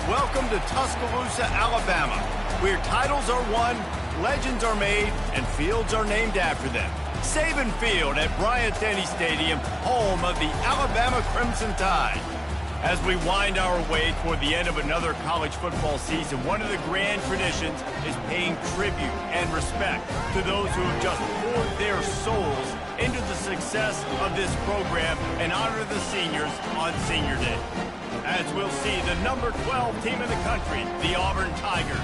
Welcome to Tuscaloosa, Alabama, where titles are won, legends are made, and fields are named after them. Saban Field at Bryant-Denny Stadium, home of the Alabama Crimson Tide. As we wind our way toward the end of another college football season, one of the grand traditions is paying tribute and respect to those who have just poured their souls into the success of this program and honor the seniors on Senior Day. As we'll see, the number 12 team in the country, the Auburn Tigers,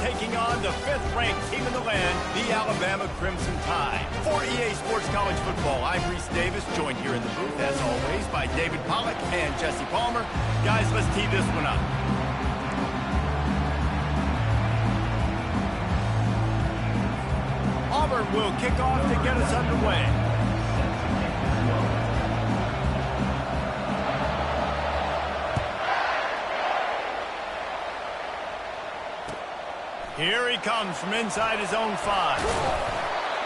taking on the 5th-ranked team in the land, the Alabama Crimson Tide. For EA Sports College Football, I'm Reese Davis, joined here in the booth, as always, by David Pollack and Jesse Palmer. Guys, let's tee this one up. Auburn will kick off to get us underway. Here he comes from inside his own 5.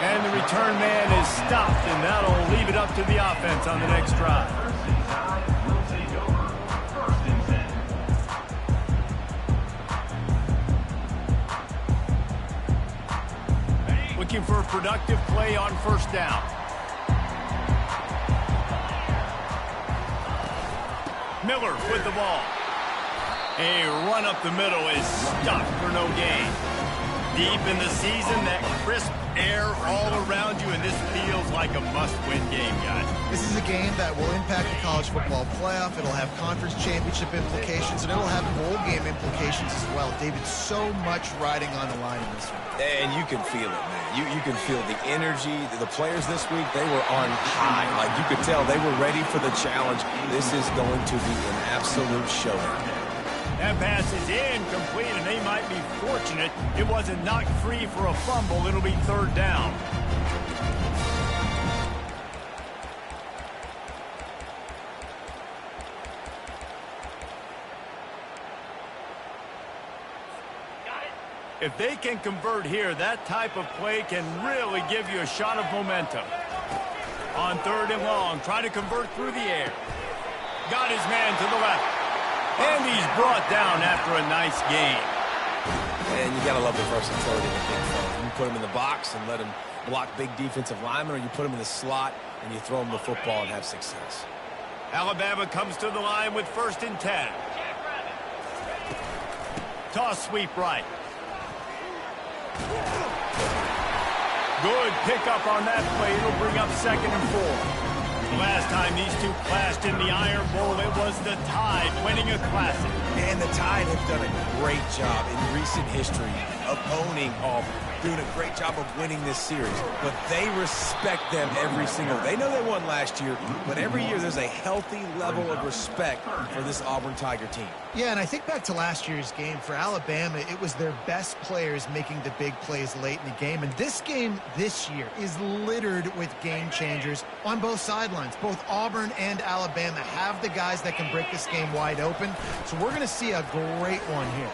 And the return man is stopped, and that'll leave it up to the offense on the next drive. Looking for a productive play on first down. Miller with the ball. A run up the middle is stopped for no gain. Deep in the season, that crisp air all around you, and this feels like a must-win game, guys. This is a game that will impact the college football playoff. It'll have conference championship implications, and it'll have bowl game implications as well. David, so much riding on the line in this one. And you can feel it, man. You can feel the energy. The players this week, they were on high. Like, you could tell they were ready for the challenge. This is going to be an absolute showdown. That pass is incomplete, and they might be fortunate it wasn't knocked free for a fumble. It'll be 3rd down. If they can convert here, that type of play can really give you a shot of momentum. On 3rd and long, trying to convert through the air. Got his man to the left. And he's brought down after a nice gain. And you got to love the versatility of the big fella. You put him in the box and let him block big defensive linemen, or you put him in the slot and you throw him the football and have success. Alabama comes to the line with 1st and 10. Toss sweep right. Good pickup on that play. It'll bring up 2nd and 4. Last time these two clashed in the Iron Bowl, it was the Tide winning a classic. And the Tide have done a great job in recent history of owning Auburn, doing a great job of winning this series. But they respect them every single. They know they won last year, but every year there's a healthy level of respect for this Auburn Tiger team. Yeah, and I think back to last year's game. For Alabama, it was their best players making the big plays late in the game. And this game this year is littered with game changers on both sidelines. Both Auburn and Alabama have the guys that can break this game wide open. So we're going to see a great one here.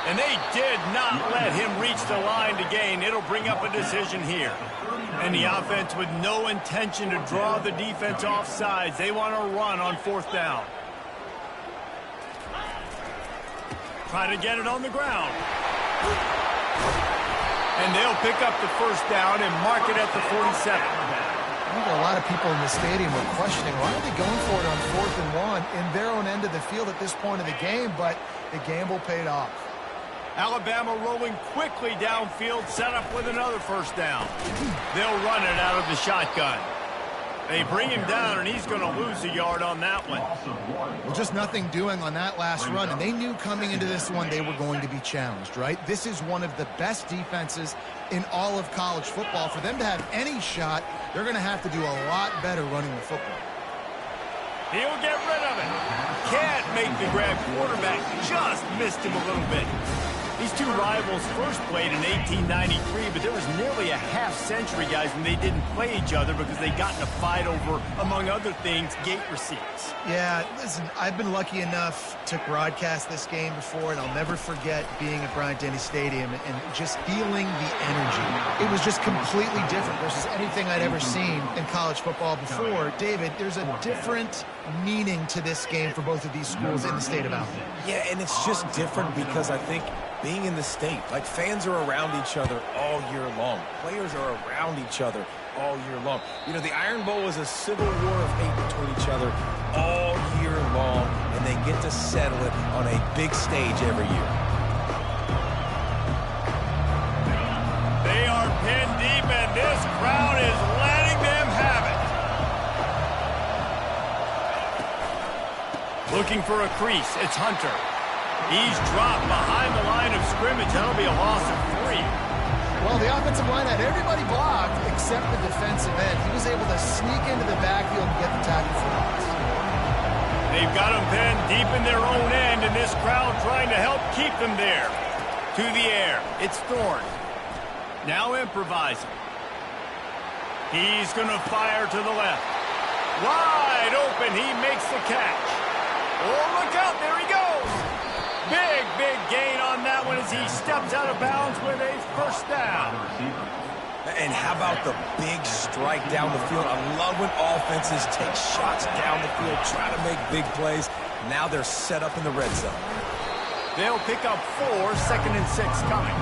And they did not let him reach the line to gain. It'll bring up a decision here. And the offense with no intention to draw the defense off sides. They want to run on 4th down. Try to get it on the ground. And they'll pick up the 1st down and mark it at the 47. I think a lot of people in the stadium were questioning, why are they going for it on 4th and 1 in their own end of the field at this point of the game? But the gamble paid off. Alabama rolling quickly downfield, set up with another 1st down. They'll run it out of the shotgun. They bring him down, and he's going to lose a yard on that one. Well, just nothing doing on that last run, and they knew coming into this one they were going to be challenged, right? This is one of the best defenses in all of college football. For them to have any shot, they're going to have to do a lot better running the football. He'll get rid of it. Can't make the grab. Quarterback just missed him a little bit. These two rivals first played in 1893, but there was nearly a half-century, guys, when they didn't play each other because they got in a fight over, among other things, gate receipts. Yeah, listen, I've been lucky enough to broadcast this game before, and I'll never forget being at Bryant-Denny Stadium and just feeling the energy. It was just completely different versus anything I'd ever seen in college football before. David, there's a different meaning to this game for both of these schools in the state of Alabama. Yeah, and it's just different because I think being in the state, like fans are around each other all year long. Players are around each other all year long. You know, the Iron Bowl is a civil war of hate between each other all year long, and they get to settle it on a big stage every year. They are pinned deep, and this crowd is letting them have it. Looking for a crease, it's Hunter. He's dropped behind the line of scrimmage. That'll be a loss of 3. Well, the offensive line had everybody blocked except the defensive end. He was able to sneak into the backfield and get the tackle for loss. They've got him pinned deep in their own end, and this crowd trying to help keep them there. To the air, it's Thorne. Now improvising. He's going to fire to the left. Wide open, he makes the catch. Oh, look out, there he goes. Big gain on that one as he steps out of bounds with a first down. And how about the big strike down the field? I love when offenses take shots down the field, try to make big plays. Now they're set up in the red zone. They'll pick up 4, 2nd and 6 coming.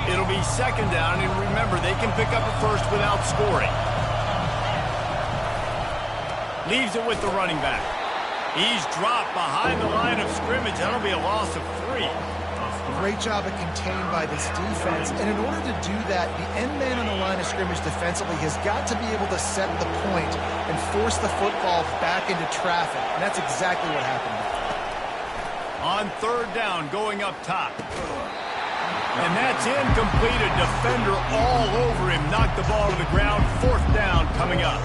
It'll be 2nd down, and remember, they can pick up a first without scoring. Leaves it with the running back. He's dropped behind the line of scrimmage. That'll be a loss of 3. Great job of contained by this defense. And in order to do that, the end man on the line of scrimmage defensively has got to be able to set the point and force the football back into traffic. And that's exactly what happened. On 3rd down, going up top. And that's incomplete. A defender all over him. Knocked the ball to the ground. 4th down coming up.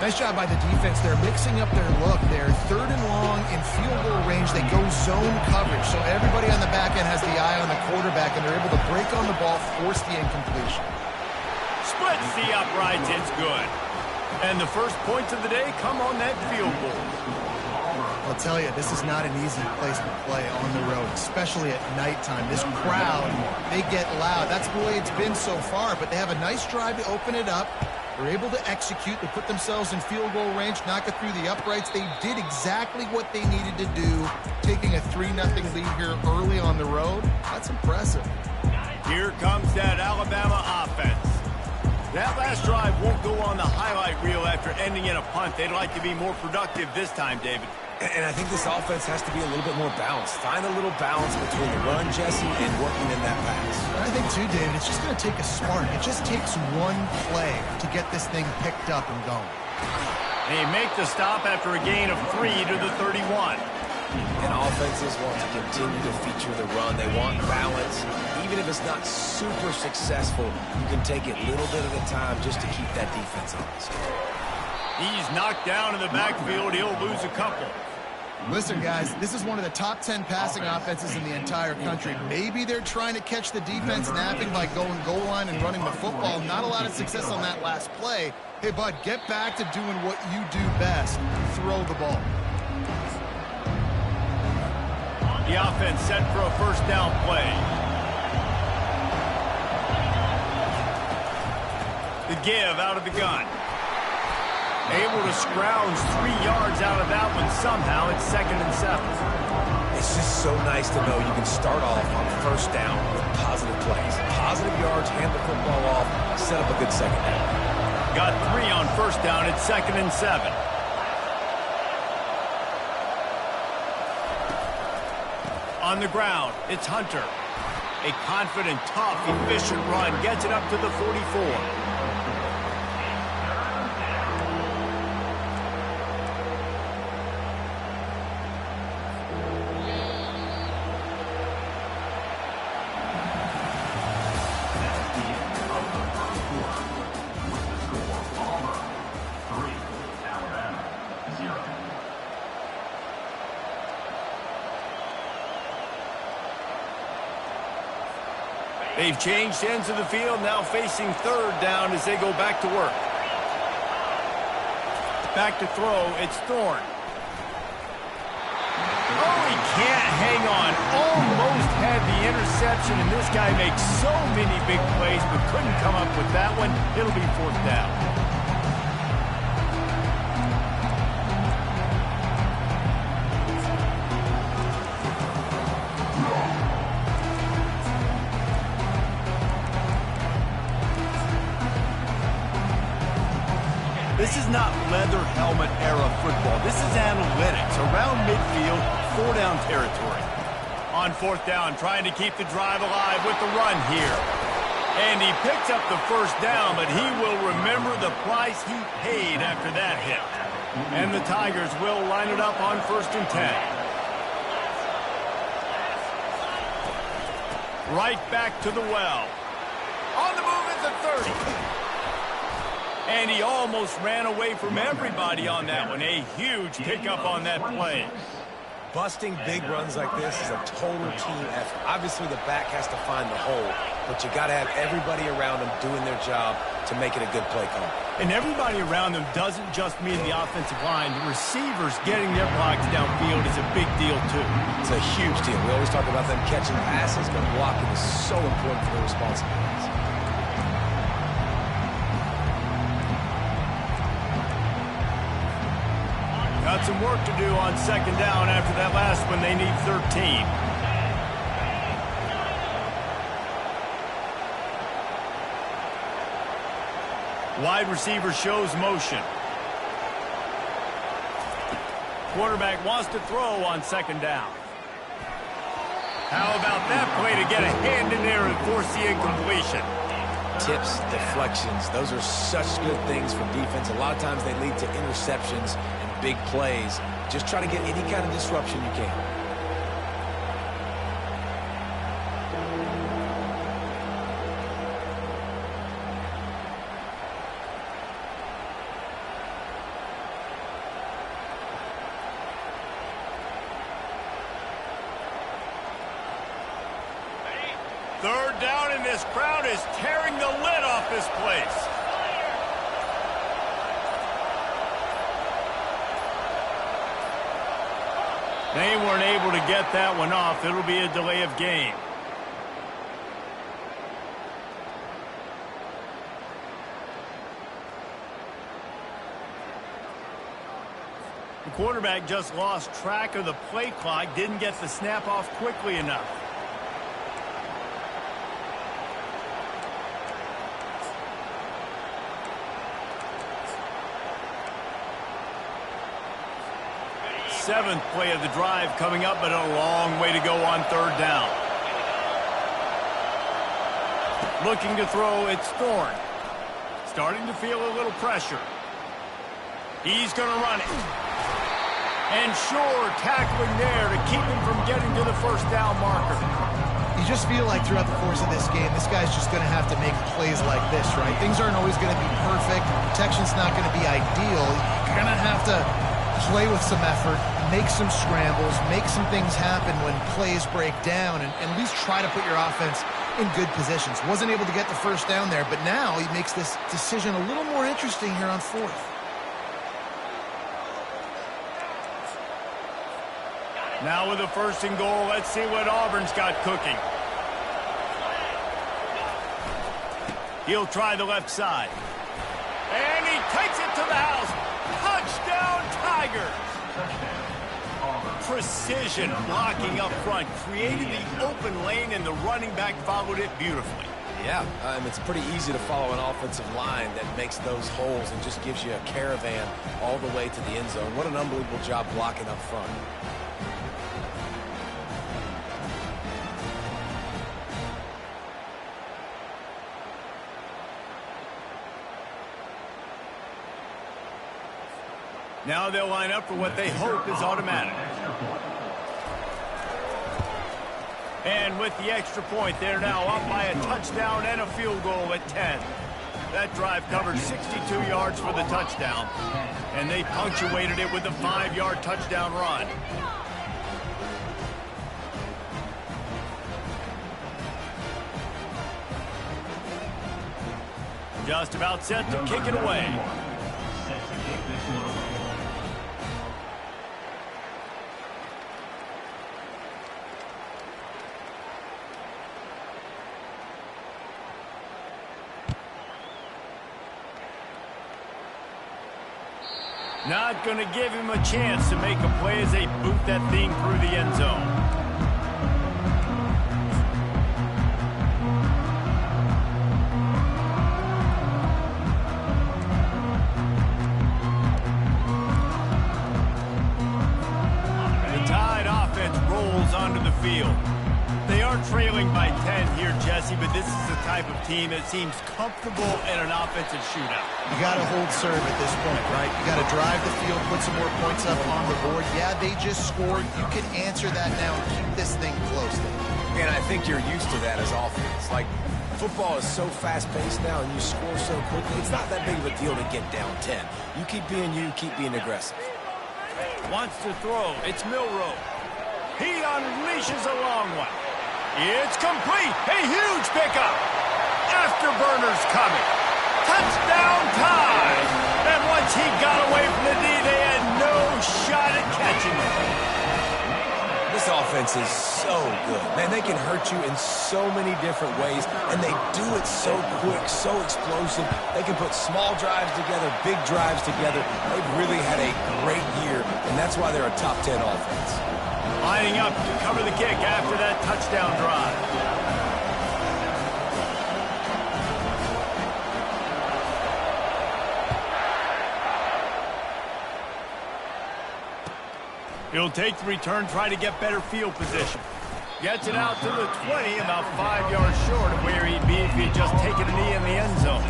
Nice job by the defense. They're mixing up their look. They're 3rd and long in field goal range. They go zone coverage. So everybody on the back end has the eye on the quarterback, and they're able to break on the ball, force the incompletion. Splits the uprights. It's good. And the first points of the day come on that field goal. I'll tell you, this is not an easy place to play on the road, especially at nighttime. This crowd, they get loud. That's the way it's been so far, but they have a nice drive to open it up. They're able to execute. They put themselves in field goal range, knock it through the uprights. They did exactly what they needed to do, taking a 3-0 lead here early on the road. That's impressive. Here comes that Alabama offense. That last drive won't go on the highlight reel after ending in a punt. They'd like to be more productive this time, David. And I think this offense has to be a little bit more balanced. Find a little balance between the run, Jesse, and working in that pass. I think, too, David, it's just going to take a spark. It just takes one play to get this thing picked up and going. They make the stop after a gain of 3 to the 31. And offenses want to continue to feature the run. They want balance. Even if it's not super successful, you can take it little bit at a time just to keep that defense honest. He's knocked down in the backfield. He'll lose a couple. Listen, guys, this is one of the top 10 passing offenses in the entire country. Maybe they're trying to catch the defense napping by going goal line and running the football. Not a lot of success on that last play. Hey, bud, get back to doing what you do best. Throw the ball. The offense set for a first down play. The give out of the gun. Able to scrounge 3 yards out of that one somehow. It's 2nd and 7. It's just so nice to know you can start off on first down with positive plays. Positive yards, hand the football off, set up a good second down. Got 3 on first down. It's 2nd and 7. On the ground, it's Hunter. A confident, tough, efficient run. Gets it up to the 44. They've changed ends of the field, now facing third down as they go back to work. Back to throw, it's Thorne. Oh, he can't hang on. Almost had the interception, and this guy makes so many big plays, but couldn't come up with that one. It'll be fourth down. This is not leather helmet era football. This is analytics. Around midfield, four-down territory. On fourth down, trying to keep the drive alive with the run here. And he picks up the first down, but he will remember the price he paid after that hit. And the Tigers will line it up on 1st and 10. Right back to the well. On the move is the 30. And he almost ran away from everybody on that one. A huge pickup on that play. Busting big runs like this is a total team effort. Obviously, the back has to find the hole, but you got to have everybody around them doing their job to make it a good play call. And everybody around them doesn't just mean the offensive line. The receivers getting their blocks downfield is a big deal, too. It's a huge deal. We always talk about them catching passes, but blocking is so important for their responsibilities. Got some work to do on 2nd down after that last one. They need 13. Wide receiver shows motion. Quarterback wants to throw on 2nd down. How about that play to get a hand in there and force the incompletion? Tips, deflections, those are such good things for defense. A lot of times they lead to interceptions and big plays. Just try to get any kind of disruption you can. Third down, and this crowd is tearing the lid off this place. They weren't able to get that one off. It'll be a delay of game. The quarterback just lost track of the play clock, didn't get the snap off quickly enough. Seventh play of the drive coming up, but a long way to go on third down. Looking to throw, it's Thorne. Starting to feel a little pressure. He's going to run it. And sure, tackling there to keep him from getting to the first down marker. You just feel like throughout the course of this game, this guy's just going to have to make plays like this, right? Things aren't always going to be perfect. Protection's not going to be ideal. You're going to have to play with some effort, make some scrambles, make some things happen when plays break down, and at least try to put your offense in good positions. Wasn't able to get the first down there, but now he makes this decision a little more interesting here on fourth. Now with a 1st and goal, let's see what Auburn's got cooking. He'll try the left side. And he takes it to the house. Touchdown, Tigers! Precision blocking up front, created the open lane, and the running back followed it beautifully. Yeah, it's pretty easy to follow an offensive line that makes those holes and just gives you a caravan all the way to the end zone. What an unbelievable job blocking up front. Now they'll line up for what they hope is automatic. And with the extra point, they're now up by a touchdown and a field goal at 10. That drive covered 62 yards for the touchdown, and they punctuated it with a 5-yard touchdown run. Just about set to kick it away. Not going to give him a chance to make a play as they boot that thing through the end zone. The Tide offense rolls onto the field. They are trailing by 10 here, Jesse, but this is the type of team that seems comfortable in an offensive shootout. You got to hold serve at this point, right? You got to drive the field, put some more points up on the board. Yeah, they just scored. You can answer that now and keep this thing close. And I think you're used to that as offense. Like, football is so fast-paced now and you score so quickly, it's not that big of a deal to get down 10. You keep being aggressive. Wants to throw. It's Milroe. He unleashes a long one. It's complete. A huge pickup. Afterburner's coming. Touchdown Tide. And once he got away from the D, they had no shot at catching him. This offense is so good. Man, they can hurt you in so many different ways, and they do it so quick, so explosive. They can put small drives together, big drives together. They've really had a great year, and that's why they're a top 10 offense. Lining up to cover the kick after that touchdown drive. He'll take the return, try to get better field position. Gets it out to the 20, about 5 yards short of where he'd be if he'd just taken a knee in the end zone.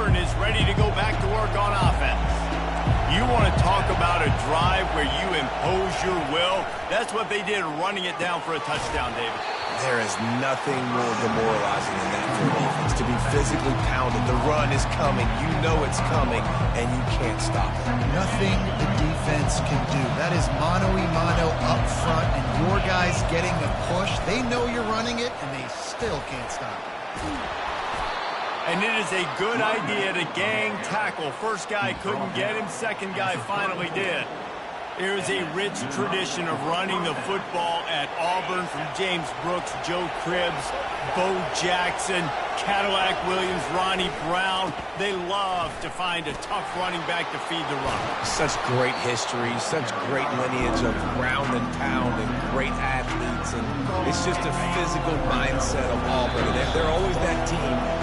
Is ready to go back to work on offense. You want to talk about a drive where you impose your will? That's what they did, running it down for a touchdown, David. There is nothing more demoralizing than that for an offense, to be physically pounded. The run is coming. You know it's coming, and you can't stop it. Nothing the defense can do. That is mano-a-mano up front, and your guys getting the push. They know you're running it, and they still can't stop it. And it is a good idea to gang tackle. First guy couldn't get him, second guy finally did. There is a rich tradition of running the football at Auburn from James Brooks, Joe Cribbs, Bo Jackson, Cadillac Williams, Ronnie Brown. They love to find a tough running back to feed the run. Such great history, such great lineage of ground and pound and great athletes. And it's just a physical mindset of Auburn. And they're always that team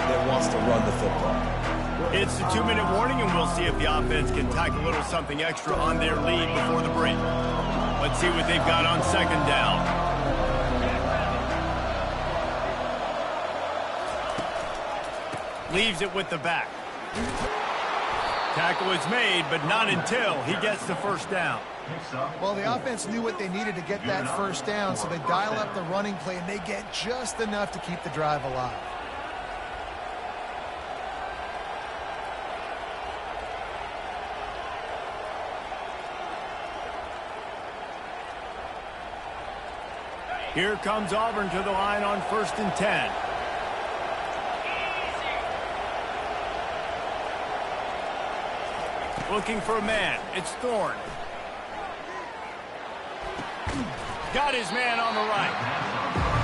that wants to run the football. It's the 2-minute warning, and we'll see if the offense can tack a little something extra on their lead before the break. Let's see what they've got on second down. Leaves it with the back. Tackle is made, but not until he gets the first down. Well, the offense knew what they needed to get that first down, so they dial up the running play, and they get just enough to keep the drive alive. Here comes Auburn to the line on 1st and 10. Looking for a man. It's Thorne. Got his man on the right.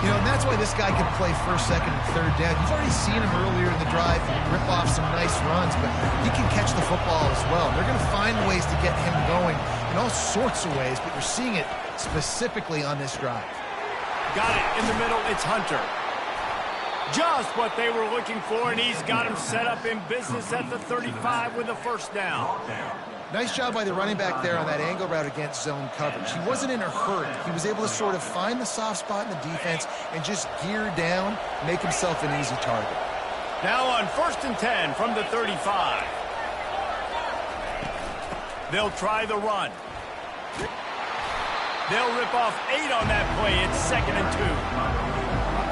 You know, and that's why this guy can play first, second, and third down. You've already seen him earlier in the drive rip off some nice runs, but he can catch the football as well. They're going to find ways to get him going in all sorts of ways, but you're seeing it specifically on this drive. Got it in the middle. It's Hunter. Just what they were looking for, and he's got him set up in business at the 35 with a first down. Nice job by the running back there on that angle route against zone coverage. He wasn't in a hurry. He was able to sort of find the soft spot in the defense and just gear down, make himself an easy target. Now on 1st and 10 from the 35. They'll try the run. They'll rip off 8 on that play. It's 2nd and 2.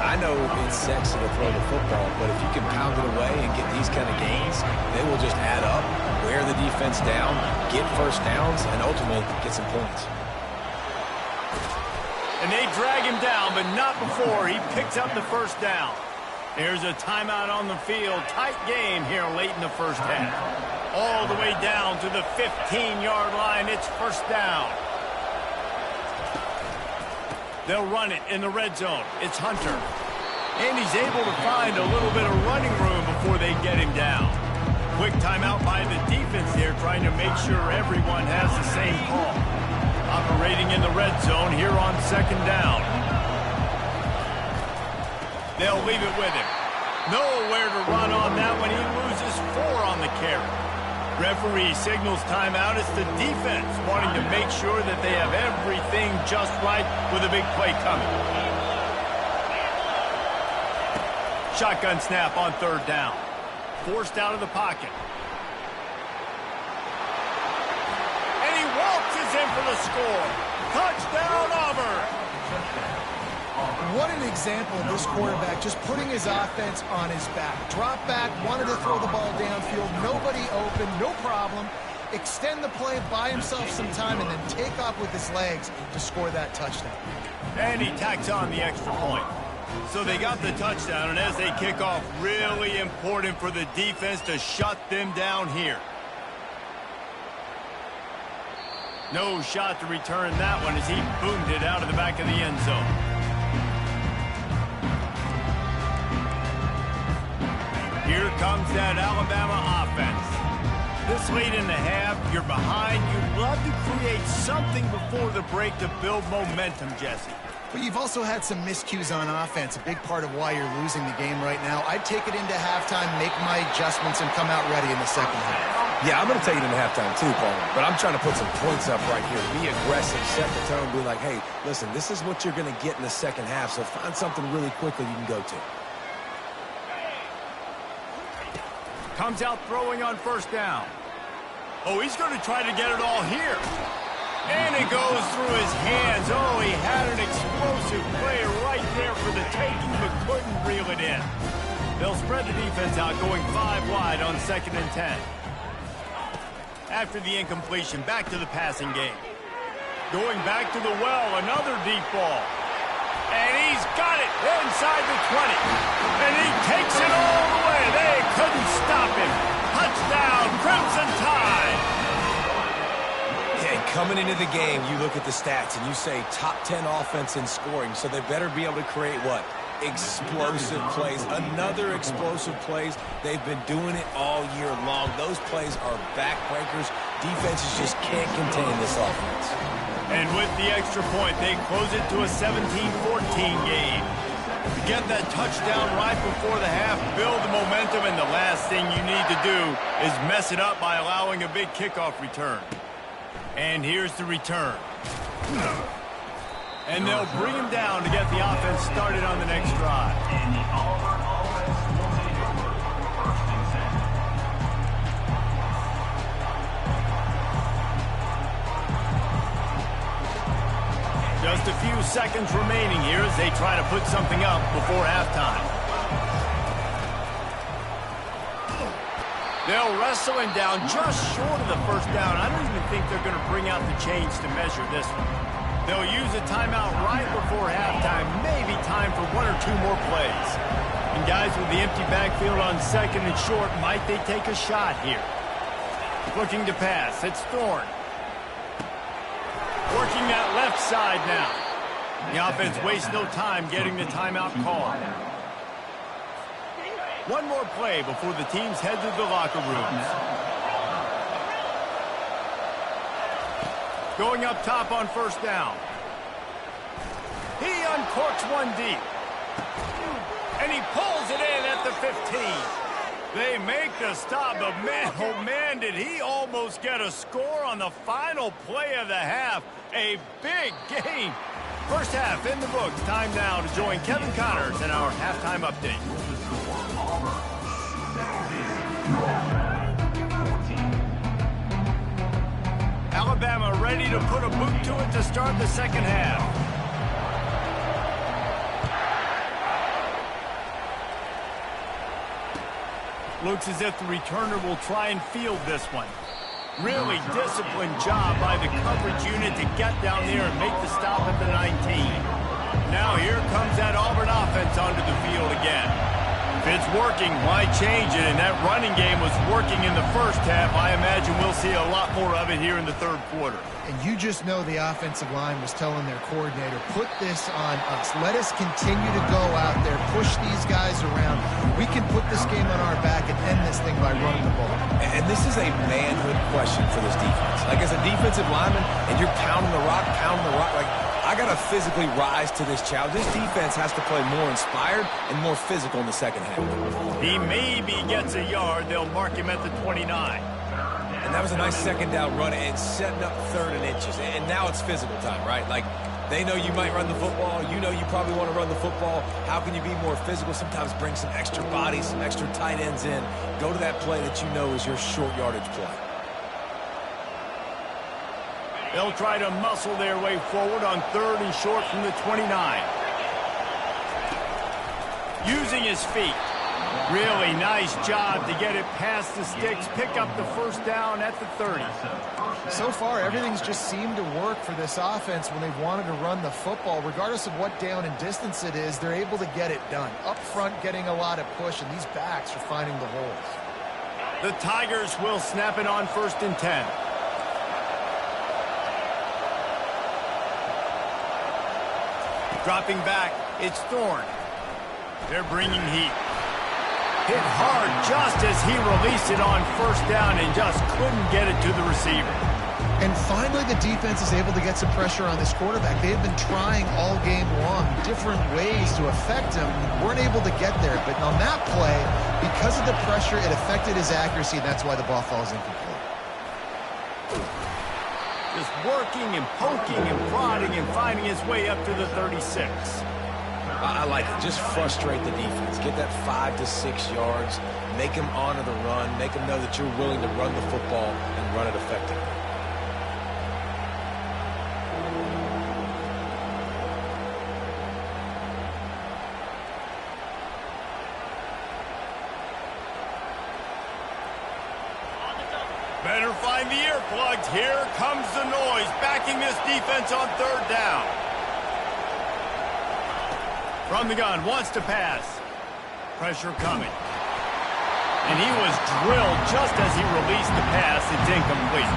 I know it's sexy to throw the football, but if you can pound it away and get these kind of gains, they will just add up, wear the defense down, get first downs, and ultimately get some points. And they drag him down, but not before he picks up the first down. There's a timeout on the field. Tight game here late in the first half. All the way down to the 15-yard line. It's first down. They'll run it in the red zone. It's Hunter. And he's able to find a little bit of running room before they get him down. Quick timeout by the defense here, trying to make sure everyone has the same call. Operating in the red zone here on second down. They'll leave it with him. Nowhere to run on that one. He loses 4 on the carry. Referee signals timeout. It's the defense wanting to make sure that they have everything just right with a big play coming. Shotgun snap on third down. Forced out of the pocket. And he waltzes in for the score. Touchdown, Auburn! What an example of this quarterback just putting his offense on his back. Drop back, wanted to throw the ball downfield, nobody open, no problem. Extend the play, buy himself some time, and then take off with his legs to score that touchdown. And he tacks on the extra point. So they got the touchdown, and as they kick off, really important for the defense to shut them down here. No shot to return that one as he boomed it out of the back of the end zone. Here comes that Alabama offense. This late in the half, you're behind. You'd love to create something before the break to build momentum, Jesse. But you've also had some miscues on offense, a big part of why you're losing the game right now. I'd take it into halftime, make my adjustments, and come out ready in the second half. Yeah, I'm going to take it into halftime too, Paul. But I'm trying to put some points up right here. Be aggressive, set the tone, be like, hey, listen, this is what you're going to get in the second half, so find something really quickly you can go to. Comes out throwing on first down. Oh, he's going to try to get it all here. And it goes through his hands. Oh, he had an explosive play right there for the taking, but couldn't reel it in. They'll spread the defense out, going 5 wide on 2nd and 10. After the incompletion, back to the passing game. Going back to the well, another deep ball. And he's got it inside the 20. And he takes it all the way. They couldn't stop him. Touchdown, Crimson Tide. Coming into the game, you look at the stats and you say top 10 offense in scoring, so they better be able to create what? Explosive plays. Another explosive plays. They've been doing it all year long. Those plays are backbreakers. Defenses just can't contain this offense. And with the extra point, they close it to a 17-14 game. To get that touchdown right before the half, build the momentum, and the last thing you need to do is mess it up by allowing a big kickoff return. And here's the return. And they'll bring him down to get the offense started on the next drive. Just a few seconds remaining here as they try to put something up before halftime. They'll wrestle him down just short of the first down. I don't even think they're going to bring out the chains to measure this one. They'll use a timeout right before halftime. Maybe time for 1 or 2 more plays. And guys, with the empty backfield on 2nd and short, might they take a shot here? Looking to pass. It's Thorne. Working that left side now. The offense wastes no time getting the timeout call. 1 more play before the teams head to the locker rooms. Going up top on first down. He uncorks one deep. And he pulls it in at the 15. They make the stop, but man, oh man, did he almost get a score on the final play of the half. A big game. First half in the books. Time now to join Kevin Connors in our halftime update. Alabama ready to put a boot to it to start the second half. Looks as if the returner will try and field this one. Really disciplined job by the coverage unit to get down there and make the stop at the 19. Now here comes that Auburn offense onto the field again. If it's working, why change it? And that running game was working in the first half. I imagine we'll see a lot more of it here in the third quarter. And you just know the offensive line was telling their coordinator, put this on us. Let us continue to go out there, push these guys around. We can put this game on our back and end this thing by running the ball. And this is a manhood question for this defense. Like, as a defensive lineman, and you're pounding the rock, like, I got to physically rise to this challenge. This defense has to play more inspired and more physical in the second half. He maybe gets a yard. They'll mark him at the 29. And that was a nice second down run and setting up 3rd and inches. And now it's physical time, right? Like, they know you might run the football. You know you probably want to run the football. How can you be more physical? Sometimes bring some extra bodies, some extra tight ends in. Go to that play that you know is your short yardage play. They'll try to muscle their way forward on 3rd and short from the 29. Using his feet. Really nice job to get it past the sticks, pick up the first down at the 30. So far, everything's just seemed to work for this offense when they've wanted to run the football. Regardless of what down and distance it is, they're able to get it done. Up front, getting a lot of push, and these backs are finding the holes. The Tigers will snap it on 1st and 10. Dropping back, it's Thorne. They're bringing heat. Hit hard just as he released it on 1st down and just couldn't get it to the receiver. And finally, the defense is able to get some pressure on this quarterback. They have been trying all game long different ways to affect him. Weren't able to get there. But on that play, because of the pressure, it affected his accuracy, and that's why the ball falls incomplete. Just working and poking and prodding and finding his way up to the 36. I like it. Just frustrate the defense. Get that 5 to 6 yards. Make them honor the run. Make them know that you're willing to run the football and run it effectively. Better find the earplugs. Here comes the noise, backing this defense on 3rd down. From the gun, wants to pass. Pressure coming. And he was drilled just as he released the pass. It's incomplete.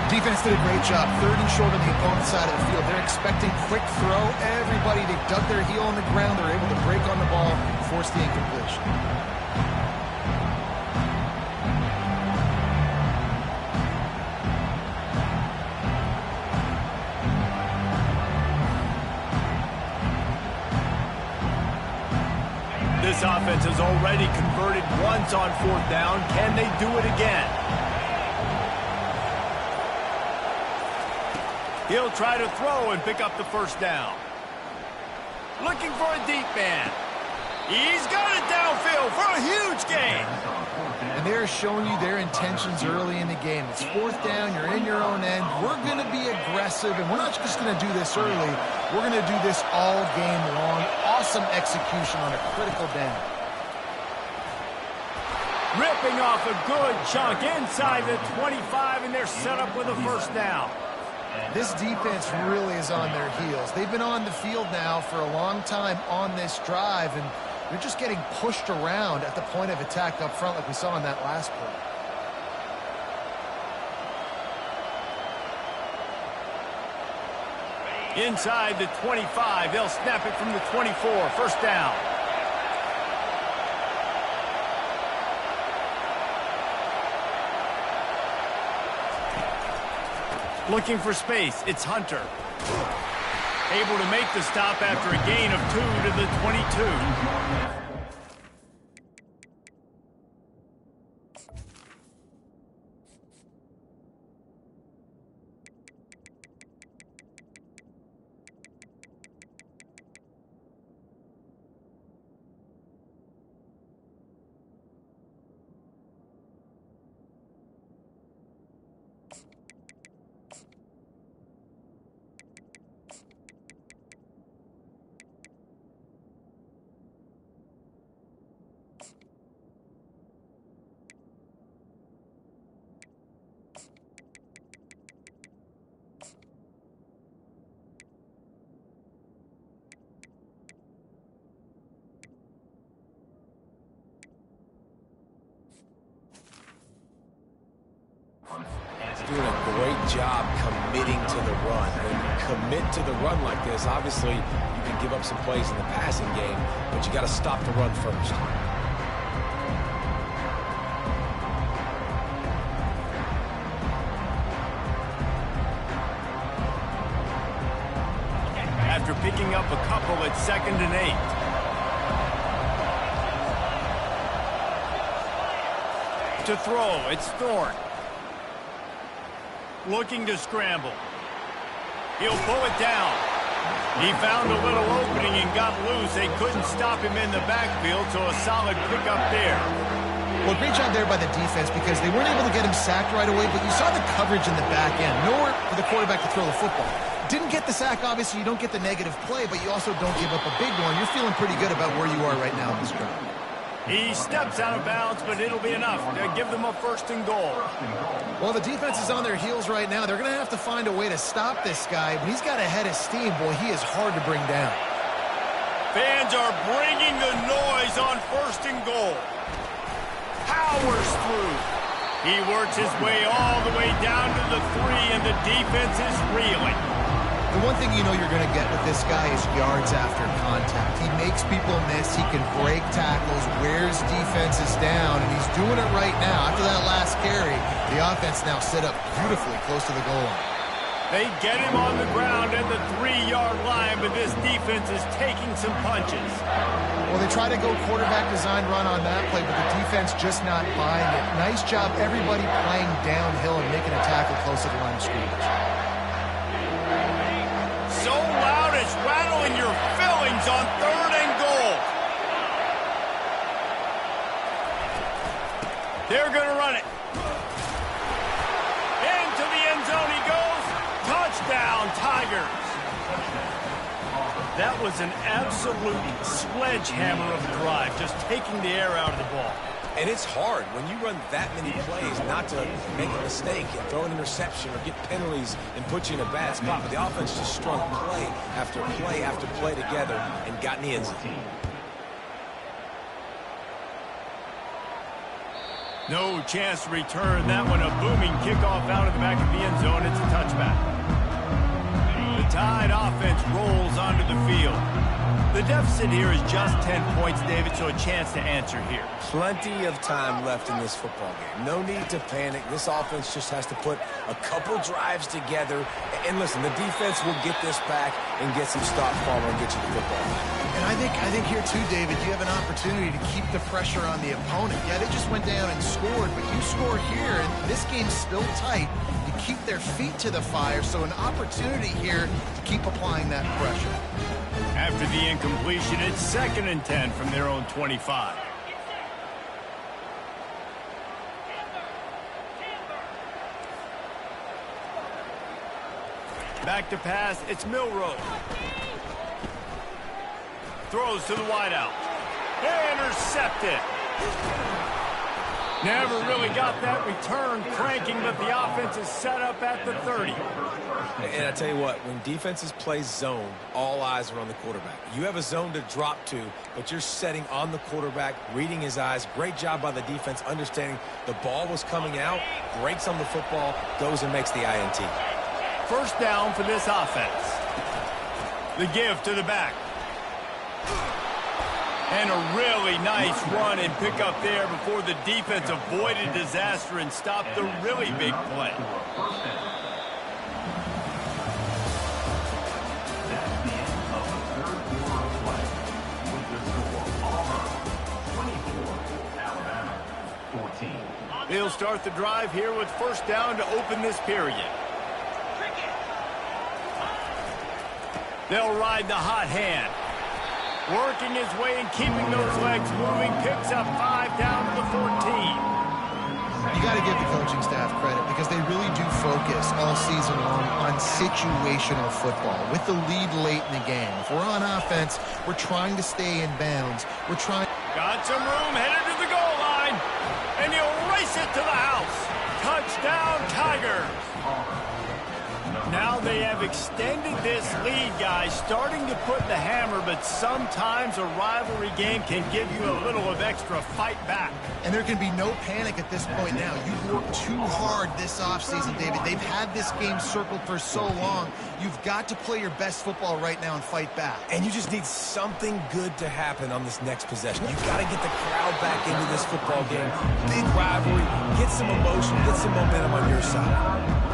Defense did a great job. 3rd and short on the opponent's side of the field. They're expecting quick throw. Everybody, they dug their heel on the ground. They're able to break on the ball, force the incompletion. This offense has already converted once on 4th down. Can they do it again? He'll try to throw and pick up the 1st down. Looking for a deep man. He's got it downfield for a huge gain. And they're showing you their intentions early in the game. It's 4th down, you're in your own end. We're going to be aggressive, and we're not just going to do this early. We're going to do this all game long. Awesome execution on a critical down. Ripping off a good chunk inside the 25, and they're set up with a 1st down. This defense really is on their heels. They've been on the field now for a long time on this drive, and they're just getting pushed around at the point of attack up front like we saw in that last play. Inside the 25, they'll snap it from the 24, 1st down. Looking for space, it's Hunter. Able to make the stop after a gain of 2 to the 22. great job committing to the run. When you commit to the run like this, obviously you can give up some plays in the passing game, but you got to stop the run first. After picking up a couple at 2nd and 8. To throw, it's Thorne. Looking to scramble. He'll pull it down. He found a little opening and got loose. They couldn't stop him in the backfield, so a solid pickup there. Well, great job there by the defense because they weren't able to get him sacked right away, but you saw the coverage in the back end. Nowhere for the quarterback to throw the football. Didn't get the sack, obviously. You don't get the negative play, but you also don't give up a big one. You're feeling pretty good about where you are right now in this drive. He steps out of bounds, but it'll be enough to give them a 1st and goal. Well, the defense is on their heels right now. They're going to have to find a way to stop this guy. When he's got a head of steam, boy, he is hard to bring down. Fans are bringing the noise on 1st and goal. Powers through. He works his way all the way down to the 3, and the defense is reeling. The one thing you know you're going to get with this guy is yards after contact. He makes people miss. He can break tackles, wears defenses down, and he's doing it right now. After that last carry, the offense now set up beautifully close to the goal line. They get him on the ground at the 3-yard line, but this defense is taking some punches. Well, they try to go quarterback design run on that play, but the defense just not buying it. Nice job, everybody playing downhill and making a tackle close to the line of scrimmage. So loud it's rattling your fillings on 3rd and goal. They're going to run it. Into the end zone he goes. Touchdown, Tigers. That was an absolute sledgehammer of a drive, just taking the air out of the ball. And it's hard when you run that many plays not to make a mistake and throw an interception or get penalties and put you in a bad spot. But the offense just strung play after play after play together and got in the end zone. No chance to return that one. A booming kickoff out of the back of the end zone. It's a touchback. The Tide offense rolls onto the field. The deficit here is just 10 points, David, so a chance to answer here. Plenty of time left in this football game. No need to panic. This offense just has to put a couple drives together. And listen, the defense will get this back and get some stop form and get you the football. And I think here too, David, you have an opportunity to keep the pressure on the opponent. Yeah, they just went down and scored, but you score here, and this game's still tight. You keep their feet to the fire, so an opportunity here to keep applying that pressure. After the incompletion, it's 2nd and 10 from their own 25. Back to pass, it's Milroe. Throws to the wideout. Intercepted. Never really got that return cranking, but the offense is set up at the 30. And I tell you what, when defenses play zone, all eyes are on the quarterback. You have a zone to drop to, but you're setting on the quarterback, reading his eyes. Great job by the defense, understanding the ball was coming out, breaks on the football, goes and makes the INT. 1st down for this offense. The give to the back. And a really nice run and pick up there before the defense avoided disaster and stopped the really big play. They'll start the drive here with 1st down to open this period. They'll ride the hot hand. Working his way and keeping those legs moving. Picks up 5 down to the 14. You got to give the coaching staff credit because they really do focus all season long on situational football with the lead late in the game. If we're on offense, we're trying to stay in bounds. We're trying. Got some room, headed to the goal line, and he'll race it to the house. Touchdown, Tigers. Now they they have extended this lead, guys, starting to put the hammer, but sometimes a rivalry game can give you a little of extra fight back. And there can be no panic at this point now. You've worked too hard this offseason, David. They've had this game circled for so long. You've got to play your best football right now and fight back. And you just need something good to happen on this next possession. You've got to get the crowd back into this football game. Big rivalry. Get some emotion. Get some momentum on your side.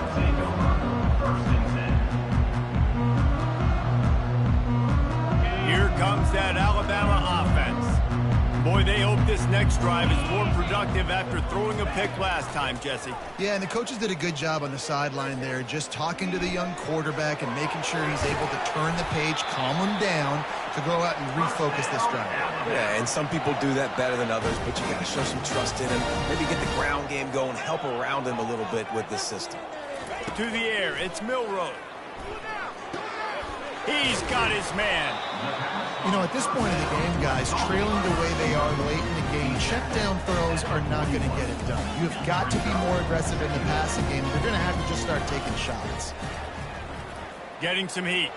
Here comes that Alabama offense. Boy, they hope this next drive is more productive after throwing a pick last time, Jesse. Yeah, and the coaches did a good job on the sideline there, just talking to the young quarterback and making sure he's able to turn the page, calm him down, to go out and refocus this drive. Yeah, and some people do that better than others, but you got to show some trust in him. Maybe get the ground game going, help around him a little bit with this system. To the air, it's Milroe. He's got his man. You know, at this point in the game, guys, trailing the way they are late in the game, check down throws are not going to get it done. You've got to be more aggressive in the passing game. They're going to have to just start taking shots. Getting some heat.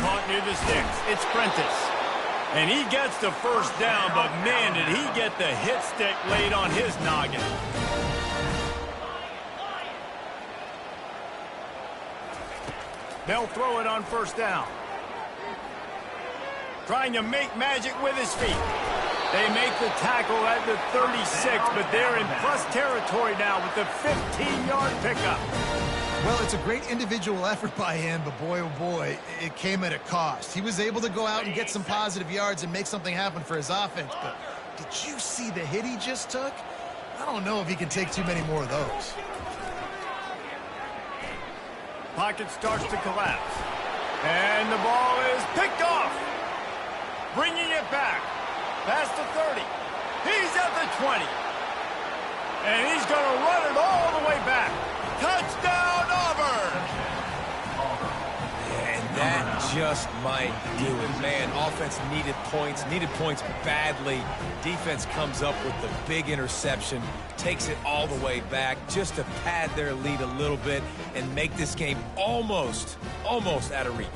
Caught near the sticks. It's Prentice. And he gets the first down, but man, did he get the hit stick laid on his noggin. They'll throw it on first down. Trying to make magic with his feet. They make the tackle at the 36, but they're in plus territory now with the 15-yard pickup. Well, it's a great individual effort by him, but boy, oh boy, it came at a cost. He was able to go out and get some positive yards and make something happen for his offense, but did you see the hit he just took? I don't know if he can take too many more of those. Pocket starts to collapse. And the ball is picked off. Bringing it back. Past the 30. He's at the 20. And he's going to run it all the way back. Touchdown, Auburn! And that just might do it. Man, offense needed points badly. Defense comes up with the big interception, takes it all the way back just to pad their lead a little bit and make this game almost out of reach.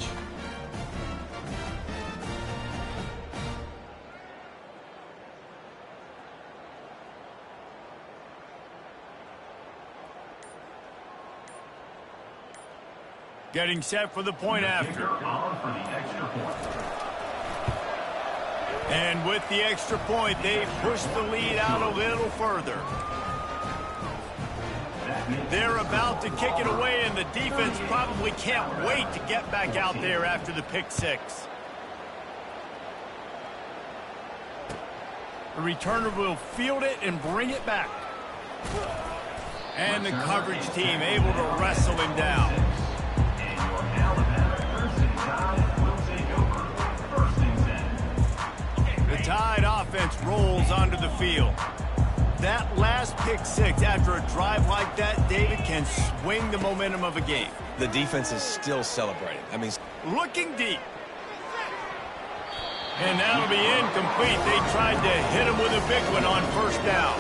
Getting set for the point after. And with the extra point, they've pushed the lead out a little further. They're about to kick it away, and the defense probably can't wait to get back out there after the pick six. The returner will field it and bring it back. And the coverage team able to wrestle him down. The Tide offense rolls onto the field. That last pick six after a drive like that, David, can swing the momentum of a game. The defense is still celebrating. I mean, looking deep. And that'll be incomplete. They tried to hit him with a big one on first down.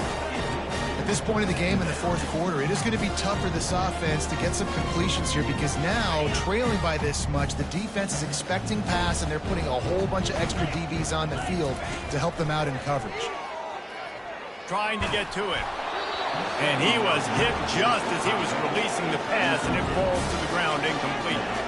At this point in the game in the fourth quarter, it is going to be tough for this offense to get some completions here because now, trailing by this much, the defense is expecting pass, and they're putting a whole bunch of extra DBs on the field to help them out in coverage. Trying to get to it. And he was hit just as he was releasing the pass, and it falls to the ground incomplete.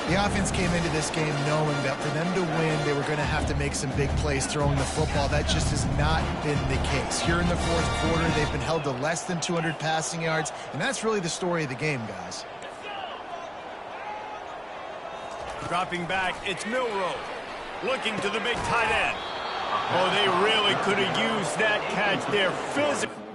The offense came into this game knowing that for them to win, they were going to have to make some big plays throwing the football. That just has not been the case. Here in the fourth quarter, they've been held to less than 200 passing yards, and that's really the story of the game, guys. Dropping back, it's Milroe. Looking to the big tight end. Oh, they really could have used that catch there physically.